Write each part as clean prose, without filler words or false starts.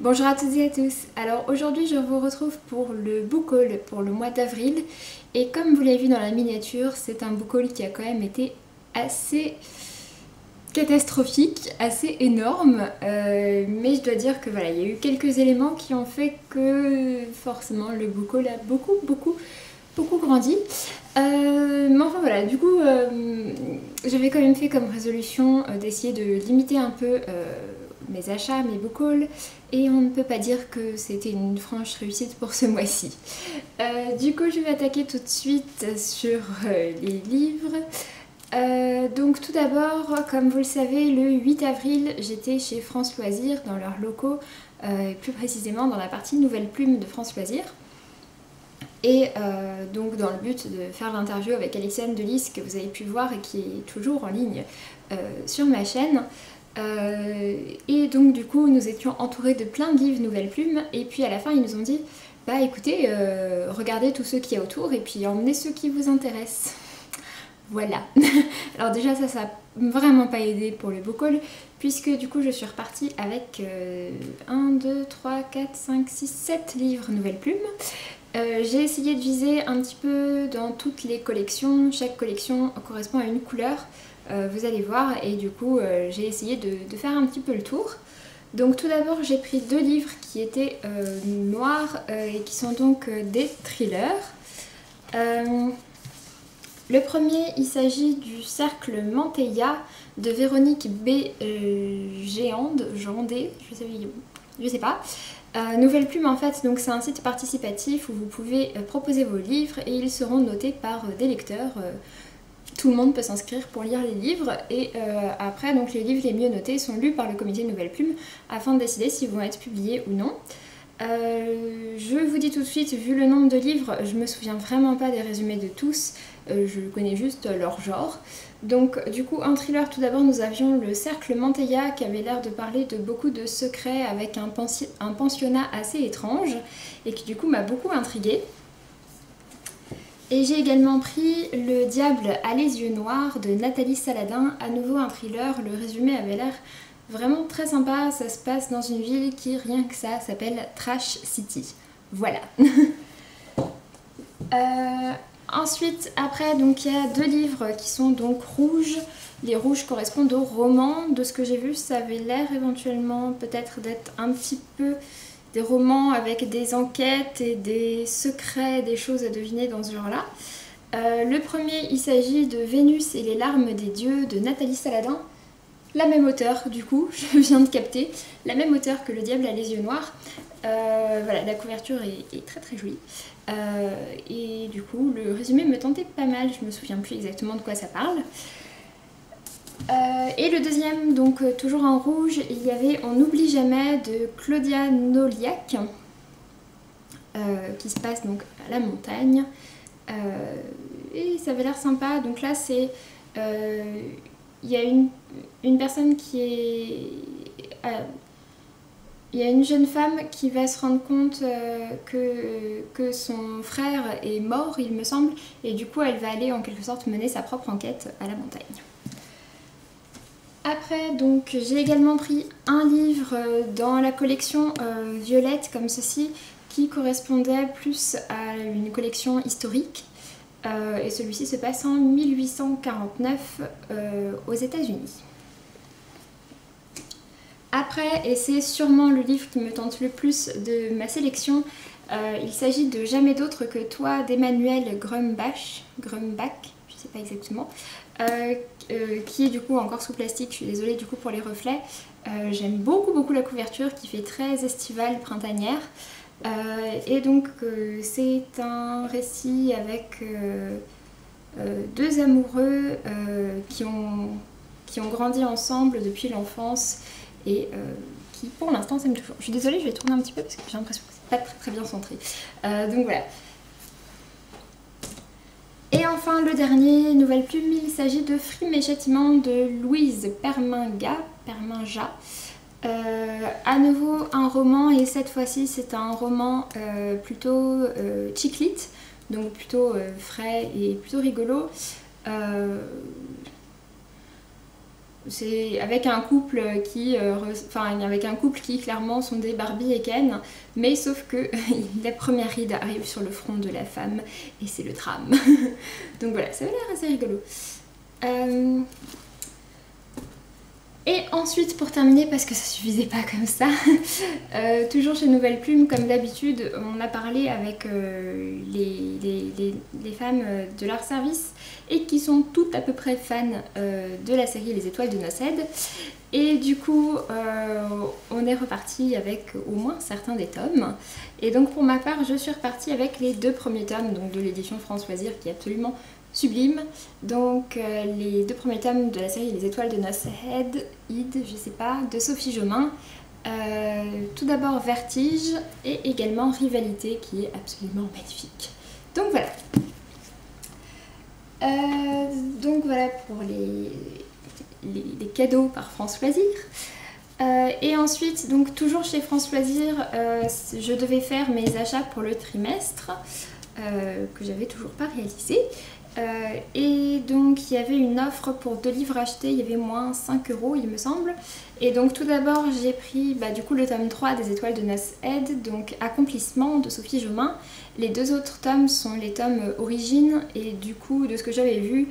Bonjour à toutes et à tous. Alors aujourd'hui je vous retrouve pour le book haul pour le mois d'avril et comme vous l'avez vu dans la miniature, c'est un book haul qui a quand même été assez catastrophique, assez énorme, mais je dois dire que voilà, il y a eu quelques éléments qui ont fait que forcément le book haul a beaucoup grandi. Mais enfin voilà, du coup j'avais quand même fait comme résolution d'essayer de limiter un peu mes achats, mes book hauls, et on ne peut pas dire que c'était une franche réussite pour ce mois-ci. Du coup je vais attaquer tout de suite sur les livres. Donc tout d'abord, comme vous le savez, le 8 avril j'étais chez France Loisirs dans leurs locaux, plus précisément dans la partie Nouvelle Plume de France Loisirs. Et donc dans le but de faire l'interview avec Alexandre Delis que vous avez pu voir et qui est toujours en ligne sur ma chaîne. Et donc du coup nous étions entourés de plein de livres Nouvelle Plume et puis à la fin ils nous ont dit bah écoutez, regardez tous ceux qu'il y a autour et puis emmenez ceux qui vous intéressent. Voilà. Alors déjà ça n'a vraiment pas aidé pour le book haul puisque du coup je suis repartie avec 1, 2, 3, 4, 5, 6, 7 livres Nouvelle Plume. J'ai essayé de viser un petit peu dans toutes les collections, chaque collection correspond à une couleur, vous allez voir, et du coup j'ai essayé de faire un petit peu le tour. Donc tout d'abord j'ai pris deux livres qui étaient noirs et qui sont donc des thrillers. Le premier, il s'agit du Cercle Manteia de Véronique B. Géande, je sais pas. Nouvelle Plume en fait, donc c'est un site participatif où vous pouvez proposer vos livres et ils seront notés par des lecteurs. Tout le monde peut s'inscrire pour lire les livres et après donc les livres les mieux notés sont lus par le comité Nouvelle Plume afin de décider s'ils vont être publiés ou non. Je vous dis tout de suite, vu le nombre de livres, je me souviens vraiment pas des résumés de tous, je connais juste leur genre. Donc du coup, un thriller, tout d'abord nous avions le Cercle Manteia qui avait l'air de parler de beaucoup de secrets avec un pensionnat assez étrange et qui du coup m'a beaucoup intriguée. Et j'ai également pris Le Diable a les yeux noirs de Nathalie Saladin, à nouveau un thriller, le résumé avait l'air vraiment très sympa, ça se passe dans une ville qui, rien que ça, s'appelle Trash City. Voilà. Ensuite, après, donc il y a deux livres qui sont donc rouges. Les rouges correspondent aux romans. De ce que j'ai vu, ça avait l'air éventuellement peut-être d'être un petit peu des romans avec des enquêtes et des secrets, des choses à deviner dans ce genre-là. Le premier, il s'agit de Vénus et les larmes des dieux de Nathalie Saladin. La même auteure du coup, je viens de capter, la même auteure que Le Diable a les yeux noirs. Voilà, la couverture est très très jolie. Et du coup, le résumé me tentait pas mal, je me souviens plus exactement de quoi ça parle. Et le deuxième, donc toujours en rouge, il y avait On n'oublie jamais de Claudia Noliac, qui se passe donc à la montagne. Et ça avait l'air sympa, donc là c'est... il y a une personne qui est... il y a une jeune femme qui va se rendre compte que son frère est mort, il me semble, et du coup elle va aller en quelque sorte mener sa propre enquête à la montagne. Après, donc j'ai également pris un livre dans la collection Violette comme ceci, qui correspondait plus à une collection historique. Et celui-ci se passe en 1849 aux États-Unis. Après, et c'est sûrement le livre qui me tente le plus de ma sélection, il s'agit de Jamais d'autre que toi d'Emmanuel Grumbach, je sais pas exactement, qui est du coup encore sous plastique, je suis désolée du coup pour les reflets. J'aime beaucoup la couverture qui fait très estivale, printanière. Et donc c'est un récit avec deux amoureux qui ont grandi ensemble depuis l'enfance et qui pour l'instant s'aiment toujours. Je suis désolée, je vais tourner un petit peu parce que j'ai l'impression que c'est pas très bien centré. Donc voilà. Et enfin le dernier, Nouvelle Plume, il s'agit de Frime et Châtiment de Louise Perminga. À nouveau un roman et cette fois-ci c'est un roman plutôt chick lit, donc plutôt frais et plutôt rigolo. c'est avec un couple avec un couple qui clairement sont des Barbie et Ken, mais sauf que la première ride arrive sur le front de la femme et c'est le drame. Donc voilà, ça a l'air assez rigolo. Et ensuite, pour terminer, parce que ça suffisait pas comme ça, toujours chez Nouvelle Plume, comme d'habitude, on a parlé avec les femmes de leur service et qui sont toutes à peu près fans de la série Les Étoiles de Nosed. Et du coup, on est reparti avec au moins certains des tomes. Et donc pour ma part, je suis repartie avec les 2 premiers tomes donc de l'édition France Loisirs qui est absolument sublime. Donc les 2 premiers tomes de la série Les Étoiles de Nosed, je sais pas, de Sophie Jomain. Tout d'abord Vertige et également Rivalité qui est absolument magnifique. Donc voilà. Donc voilà pour les cadeaux par France Loisirs. Et ensuite, donc toujours chez France Loisirs, je devais faire mes achats pour le trimestre que j'avais toujours pas réalisé. Et donc il y avait une offre pour 2 livres achetés, il y avait moins 5 € il me semble. Et donc tout d'abord j'ai pris du coup le tome 3 des Étoiles de Nosed, donc Accomplissement de Sophie Jomain. Les 2 autres tomes sont les tomes Origine et du coup de ce que j'avais vu,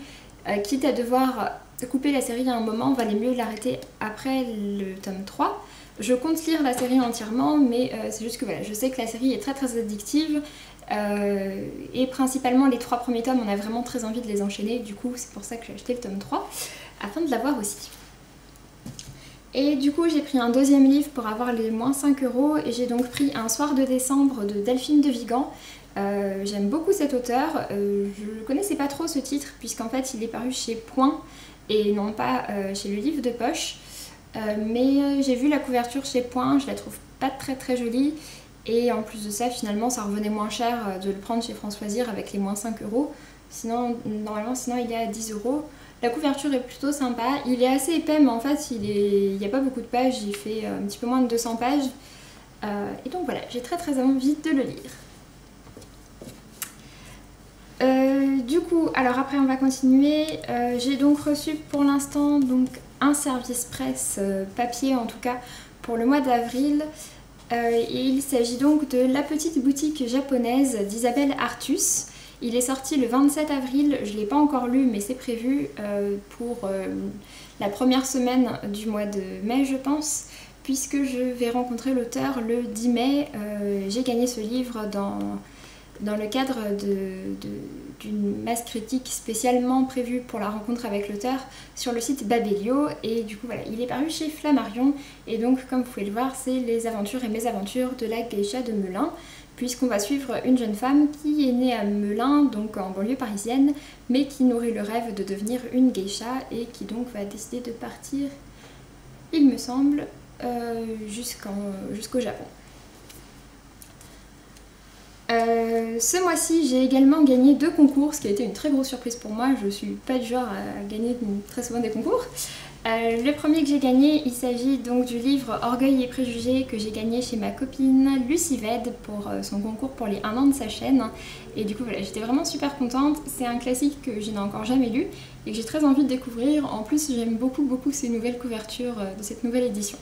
quitte à devoir couper la série à un moment, valait mieux l'arrêter après le tome 3. Je compte lire la série entièrement mais c'est juste que voilà, je sais que la série est très très addictive. Et principalement les 3 premiers tomes, on a vraiment très envie de les enchaîner, du coup c'est pour ça que j'ai acheté le tome 3 afin de l'avoir aussi. Et du coup j'ai pris un 2e livre pour avoir les moins 5 € et j'ai donc pris Un soir de décembre de Delphine de Vigan. J'aime beaucoup cet auteur, je ne connaissais pas trop ce titre puisqu'en fait il est paru chez Point et non pas chez le livre de poche, mais j'ai vu la couverture chez Point, je la trouve pas très très jolie. Et en plus de ça, finalement, ça revenait moins cher de le prendre chez France Loisirs avec les moins 5 €. Sinon, normalement, il est à 10 €. La couverture est plutôt sympa. Il est assez épais, mais en fait, il n'y a pas beaucoup de pages. Il fait un petit peu moins de 200 pages. Et donc voilà, j'ai très très envie de le lire. Du coup, alors après, on va continuer. J'ai donc reçu pour l'instant un service presse papier, en tout cas, pour le mois d'avril. Et il s'agit donc de La petite boutique japonaise d'Isabelle Artus. Il est sorti le 27 avril, je ne l'ai pas encore lu mais c'est prévu pour la première semaine du mois de mai je pense, puisque je vais rencontrer l'auteur le 10 mai. J'ai gagné ce livre dans le cadre d'une masse critique spécialement prévue pour la rencontre avec l'auteur sur le site Babelio, et du coup voilà, il est paru chez Flammarion et donc comme vous pouvez le voir c'est les aventures et mésaventures de la geisha de Melun, puisqu'on va suivre une jeune femme qui est née à Melun, donc en banlieue parisienne, mais qui nourrit le rêve de devenir une geisha et qui donc va décider de partir, il me semble, jusqu'au Japon. Ce mois-ci, j'ai également gagné 2 concours, ce qui a été une très grosse surprise pour moi. Je suis pas du genre à gagner très souvent des concours. Le premier que j'ai gagné, il s'agit donc du livre Orgueil et préjugés que j'ai gagné chez ma copine Lucie Ved pour son concours pour les 1 an de sa chaîne. Et du coup voilà, j'étais vraiment super contente. C'est un classique que je n'ai encore jamais lu et que j'ai très envie de découvrir. En plus, j'aime beaucoup ces nouvelles couvertures de cette nouvelle édition.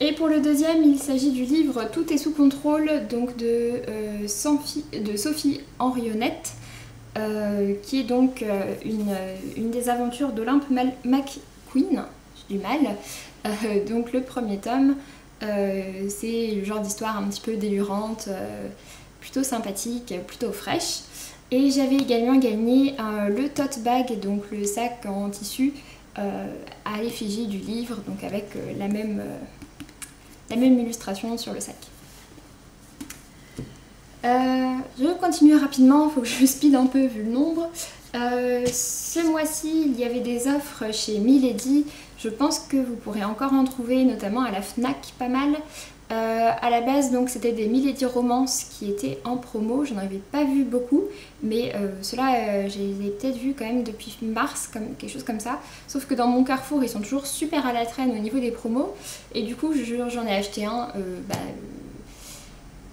Et pour le deuxième, il s'agit du livre Tout est sous contrôle, donc de Sophie Henrionnette, qui est donc une des aventures d'Olympe McQueen, j'ai du mal. Donc le premier tome, c'est le genre d'histoire un petit peu délurante, plutôt sympathique, plutôt fraîche. Et j'avais également gagné le tote bag, donc le sac en tissu, à l'effigie du livre, donc avec la même illustration sur le sac. Je continue rapidement, il faut que je speed un peu vu le nombre. Ce mois-ci, il y avait des offres chez Milady. Je pense que vous pourrez encore en trouver, notamment à la Fnac, pas mal. À la base, donc c'était des Milady romances qui étaient en promo. J'en avais pas vu beaucoup, mais ceux-là, je les ai peut-être vus quand même depuis mars, quelque chose comme ça. Sauf que dans mon Carrefour, ils sont toujours super à la traîne au niveau des promos. Et du coup, j'en ai acheté un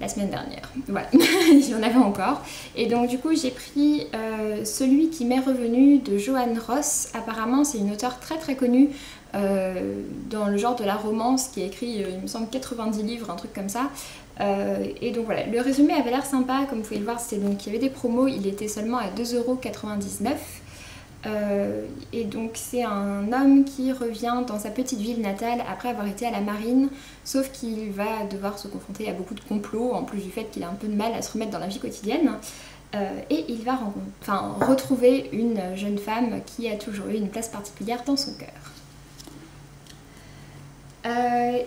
la semaine dernière. Voilà, il y en avait encore. Et donc du coup j'ai pris celui qui m'est revenu de Joanne Ross. Apparemment c'est une auteure très très connue dans le genre de la romance qui a écrit il me semble 90 livres, un truc comme ça. Et donc voilà, le résumé avait l'air sympa, comme vous pouvez le voir, c'était donc il y avait des promos, il était seulement à 2,99 €. Et donc c'est un homme qui revient dans sa petite ville natale après avoir été à la marine, sauf qu'il va devoir se confronter à beaucoup de complots, en plus du fait qu'il a un peu de mal à se remettre dans la vie quotidienne. Et il va retrouver une jeune femme qui a toujours eu une place particulière dans son cœur.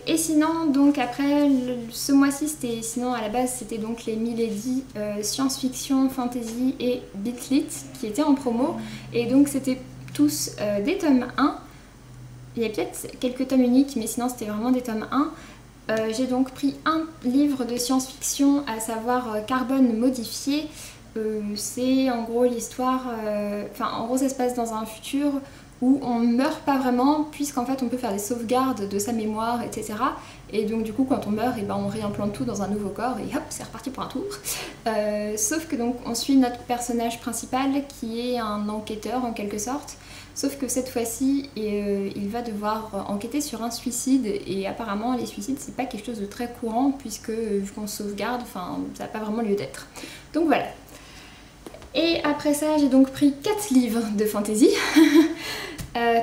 Et sinon, donc après, ce mois-ci, sinon à la base, c'était donc les Milady science-fiction, fantasy et bitlit qui étaient en promo. Et donc c'était tous des tomes 1. Il y a peut-être quelques tomes uniques, mais sinon c'était vraiment des tomes 1. J'ai donc pris un livre de science-fiction, à savoir Carbone modifié. C'est en gros l'histoire... en gros ça se passe dans un futur où on ne meurt pas vraiment, puisqu'en fait on peut faire des sauvegardes de sa mémoire, etc. Et donc du coup quand on meurt, et ben, on réimplante tout dans un nouveau corps et hop, c'est reparti pour un tour. Sauf que donc on suit notre personnage principal qui est un enquêteur en quelque sorte, sauf que cette fois-ci il va devoir enquêter sur un suicide, et apparemment les suicides c'est pas quelque chose de très courant, puisque vu qu'on se sauvegarde, enfin ça n'a pas vraiment lieu d'être. Donc voilà. Et après ça, j'ai donc pris 4 livres de fantasy.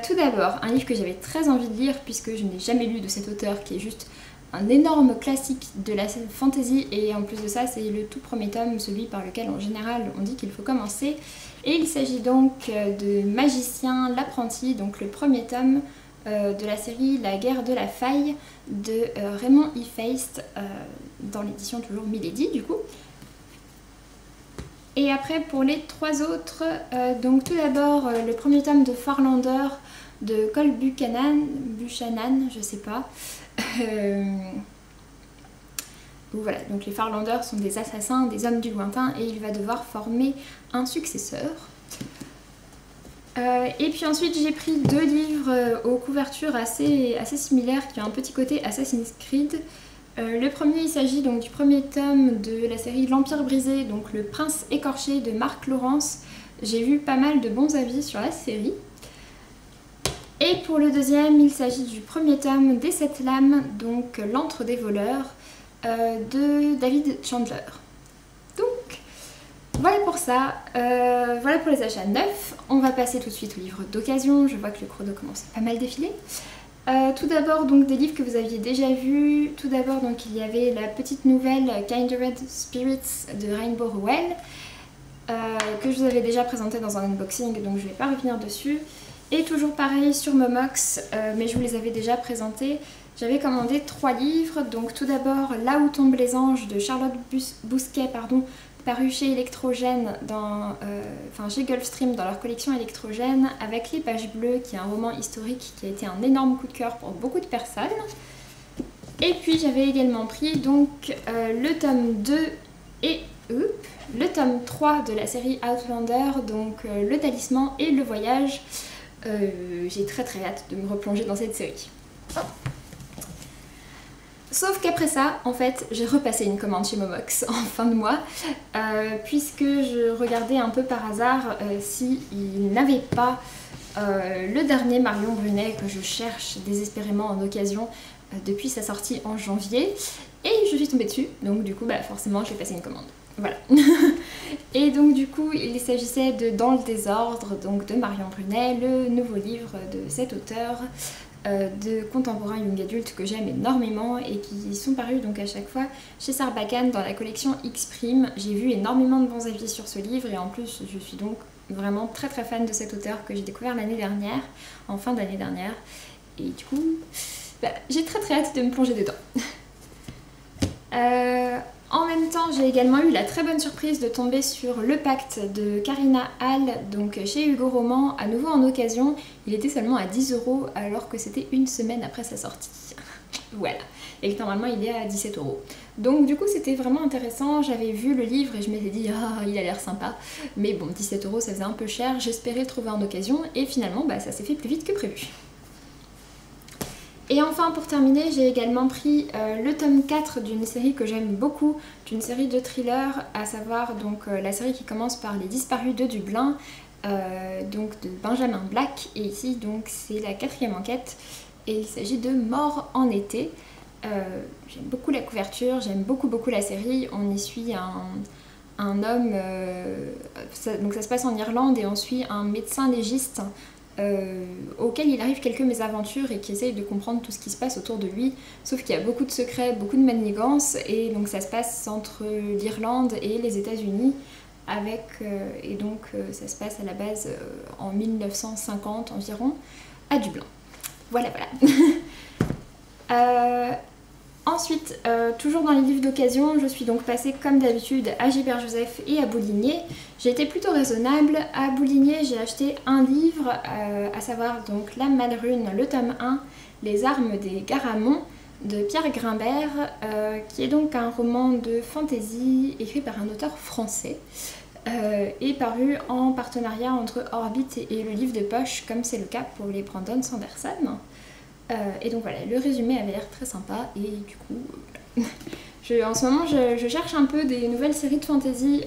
Tout d'abord, un livre que j'avais très envie de lire, puisque je n'ai jamais lu de cet auteur, qui est juste un énorme classique de la fantasy, et en plus de ça, c'est le tout premier tome, celui par lequel en général on dit qu'il faut commencer. Et il s'agit donc de Magicien l'apprenti, donc le premier tome de la série La guerre de la faille de Raymond E. Feist, dans l'édition toujours Milady du coup. Et après pour les 3 autres, donc tout d'abord le premier tome de Farlander de Cole Buchanan, je sais pas. Voilà, donc les Farlanders sont des assassins, des hommes du lointain, et il va devoir former un successeur. Et puis ensuite j'ai pris 2 livres aux couvertures assez similaires qui ont un petit côté Assassin's Creed. Le premier, il s'agit donc du premier tome de la série L'Empire brisé, donc Le Prince écorché de Marc Lawrence. J'ai vu pas mal de bons avis sur la série. Et pour le deuxième, il s'agit du premier tome des 7 lames, donc L'Antre des voleurs, de David Chandler. Donc voilà pour ça, voilà pour les achats neufs. On va passer tout de suite aux livres d'occasion. Je vois que le chrono commence à pas mal défiler. Tout d'abord donc des livres que vous aviez déjà vus. Tout d'abord donc il y avait la petite nouvelle Kindred Spirits de Rainbow Rowell, que je vous avais déjà présenté dans un unboxing, donc je ne vais pas revenir dessus. Et toujours pareil sur Momox, mais je vous les avais déjà présentés. J'avais commandé 3 livres, donc tout d'abord Là où tombent les anges de Charlotte Bousquet, paru chez Electrogène, chez Gulfstream dans leur collection Electrogène, avec Les Pages Bleues, qui est un roman historique qui a été un énorme coup de cœur pour beaucoup de personnes. Et puis j'avais également pris donc le tome 2 et le tome 3 de la série Outlander, donc Le Talisman et Le Voyage. J'ai très hâte de me replonger dans cette série. Sauf qu'après ça, en fait, j'ai repassé une commande chez Momox en fin de mois, puisque je regardais un peu par hasard s'ils n'avaient pas le dernier Marion Brunet que je cherche désespérément en occasion depuis sa sortie en janvier, et je suis tombée dessus, donc du coup, forcément, j'ai passé une commande. Voilà. Et donc du coup, il s'agissait de Dans le désordre, donc de Marion Brunet, le nouveau livre de cet auteur de contemporains young adultes que j'aime énormément et qui sont parus donc à chaque fois chez Sarbacane dans la collection X-Prime. J'ai vu énormément de bons avis sur ce livre, et en plus je suis donc vraiment très fan de cet auteur que j'ai découvert l'année dernière, en fin d'année dernière, et du coup j'ai très hâte de me plonger dedans. En même temps, j'ai également eu la très bonne surprise de tomber sur Le Pacte de Karina Hall, donc chez Hugo Roman, à nouveau en occasion. Il était seulement à 10 € alors que c'était une semaine après sa sortie. Voilà. Et que normalement il est à 17 €. Donc du coup c'était vraiment intéressant. J'avais vu le livre et je m'étais dit ah il a l'air sympa. Mais bon, 17 € ça faisait un peu cher. J'espérais le trouver en occasion et finalement ça s'est fait plus vite que prévu. Et enfin pour terminer, j'ai également pris le tome 4 d'une série que j'aime beaucoup, d'une série de thrillers, à savoir donc la série qui commence par Les Disparus de Dublin, donc de Benjamin Black, et ici donc c'est la 4e enquête et il s'agit de Mort en été. J'aime beaucoup la couverture, j'aime beaucoup la série. On y suit un homme, donc ça se passe en Irlande et on suit un médecin légiste auquel il arrive quelques mésaventures et qui essaye de comprendre tout ce qui se passe autour de lui, sauf qu'il y a beaucoup de secrets, beaucoup de manigances, et donc ça se passe entre l'Irlande et les États-Unis et donc ça se passe à la base en 1950 environ à Dublin. Voilà. Ensuite, toujours dans les livres d'occasion, je suis donc passée comme d'habitude à Gilbert Joseph et à Boulinier. J'ai été plutôt raisonnable. À Boulinier, j'ai acheté un livre, à savoir donc La Malrune, le tome 1, Les armes des Garamond, de Pierre Grimbert, qui est donc un roman de fantasy écrit par un auteur français, et paru en partenariat entre Orbit et le livre de poche, comme c'est le cas pour les Brandon Sanderson. Et donc voilà, le résumé avait l'air très sympa et du coup, en ce moment je cherche un peu des nouvelles séries de fantasy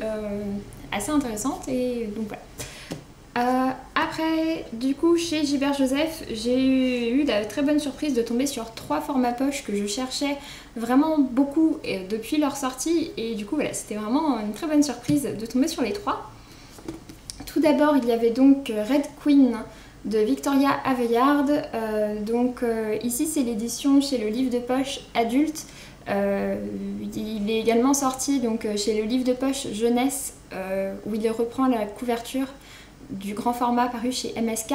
assez intéressantes et donc voilà. Après, du coup, chez Gilbert Joseph, j'ai eu la très bonne surprise de tomber sur 3 formats poche que je cherchais vraiment beaucoup depuis leur sortie et du coup voilà, c'était vraiment une très bonne surprise de tomber sur les 3. Tout d'abord, il y avait donc Red Queen de Victoria Aveyard, ici c'est l'édition chez le livre de poche adulte, il est également sorti donc, chez le livre de poche jeunesse où il reprend la couverture du grand format paru chez MSK,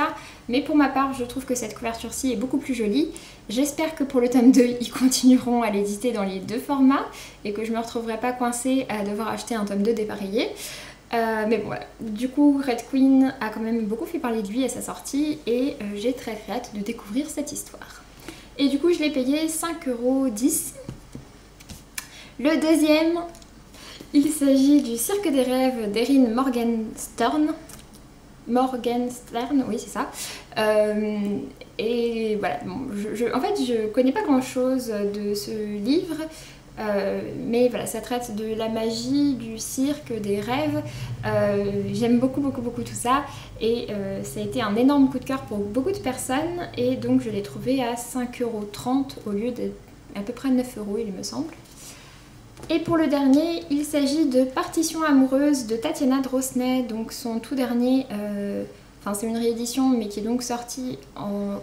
mais pour ma part je trouve que cette couverture-ci est beaucoup plus jolie. J'espère que pour le tome 2 ils continueront à l'éditer dans les 2 formats et que je ne me retrouverai pas coincée à devoir acheter un tome 2 dépareillé. Mais bon voilà, du coup Red Queen a quand même beaucoup fait parler de lui à sa sortie et j'ai très hâte de découvrir cette histoire. Et du coup je l'ai payé 5,10 €. Le deuxième, il s'agit du Cirque des rêves d'Erin Morgenstern. Oui c'est ça. Et voilà, bon, en fait je connais pas grand chose de ce livre. Mais voilà, ça traite de la magie, du cirque, des rêves. J'aime beaucoup tout ça et ça a été un énorme coup de cœur pour beaucoup de personnes et donc je l'ai trouvé à 5,30 € au lieu d'à peu près 9 € il me semble. Et pour le dernier, il s'agit de Partition amoureuse de Tatiana Drosnay, donc son tout dernier, c'est une réédition mais qui est donc sortie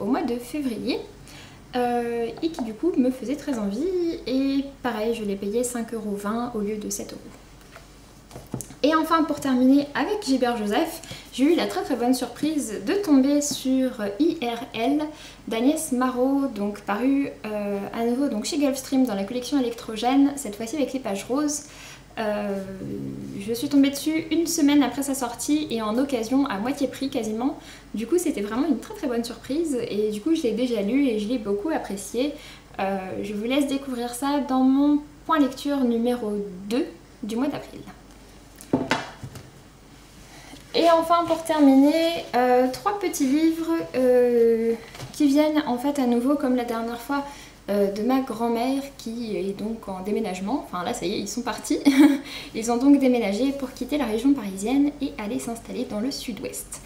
au mois de février. Et qui du coup me faisait très envie et pareil je l'ai payé 5,20 € au lieu de 7 €. Et enfin pour terminer avec Gilbert Joseph, j'ai eu la très bonne surprise de tomber sur IRL d'Agnès Marot, donc paru à nouveau donc, chez Gulfstream dans la collection électrogène, cette fois-ci avec les pages roses. Je suis tombée dessus une semaine après sa sortie et en occasion à moitié prix quasiment. Du coup c'était vraiment une très bonne surprise et du coup je l'ai déjà lu et je l'ai beaucoup apprécié. Je vous laisse découvrir ça dans mon point lecture numéro 2 du mois d'avril. Et enfin pour terminer, 3 petits livres qui viennent en fait à nouveau comme la dernière fois de ma grand-mère qui est donc en déménagement. Enfin là ça y est, ils sont partis. Ils ont donc déménagé pour quitter la région parisienne et aller s'installer dans le sud-ouest.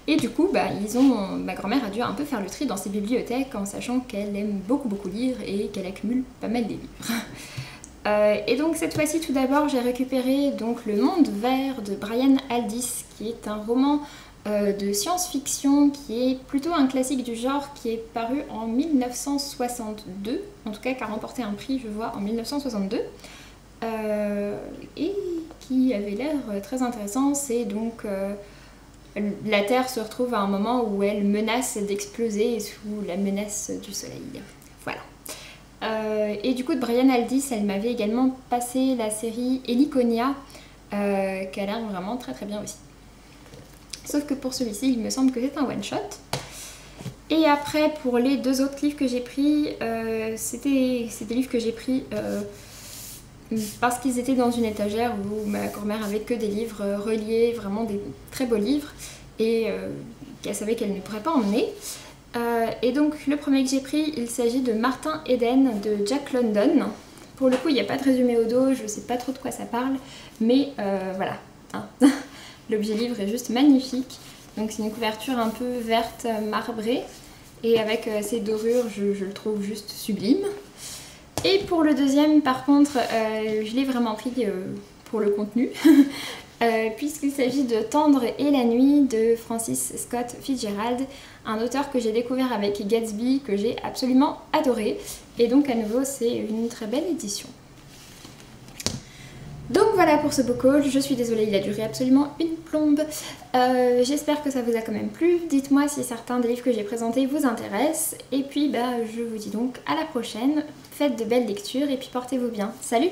Et du coup, ma grand-mère a dû un peu faire le tri dans ses bibliothèques en sachant qu'elle aime beaucoup lire et qu'elle accumule pas mal des livres. Et donc cette fois-ci tout d'abord j'ai récupéré donc Le Monde Vert de Brian Aldiss qui est un roman de science-fiction qui est plutôt un classique du genre qui est paru en 1962, en tout cas qui a remporté un prix je vois en 1962 et qui avait l'air très intéressant. C'est donc la Terre se retrouve à un moment où elle menace d'exploser sous la menace du soleil. Voilà. Et du coup de Brian Aldiss, elle m'avait également passé la série Heliconia qui a l'air vraiment très bien aussi. Sauf que pour celui-ci, il me semble que c'est un one-shot. Et après, pour les 2 autres livres que j'ai pris, c'est des livres que j'ai pris parce qu'ils étaient dans une étagère où ma grand-mère avait que des livres reliés, vraiment des très beaux livres, et qu'elle savait qu'elle ne pourrait pas emmener. Et donc le premier que j'ai pris, il s'agit de Martin Eden de Jack London. Pour le coup, il n'y a pas de résumé au dos, je ne sais pas trop de quoi ça parle, mais voilà. Hein. L'objet livre est juste magnifique. Donc c'est une couverture un peu verte marbrée et avec ces dorures, je le trouve juste sublime. Et pour le deuxième, par contre, je l'ai vraiment pris pour le contenu, puisqu'il s'agit de Tendre et la nuit de Francis Scott Fitzgerald, un auteur que j'ai découvert avec Gatsby, que j'ai absolument adoré. Et donc à nouveau, c'est une très belle édition. Donc voilà pour ce book haul, je suis désolée, il a duré absolument une plombe. J'espère que ça vous a quand même plu. Dites-moi si certains des livres que j'ai présentés vous intéressent. Et puis je vous dis donc à la prochaine. Faites de belles lectures et puis portez-vous bien. Salut!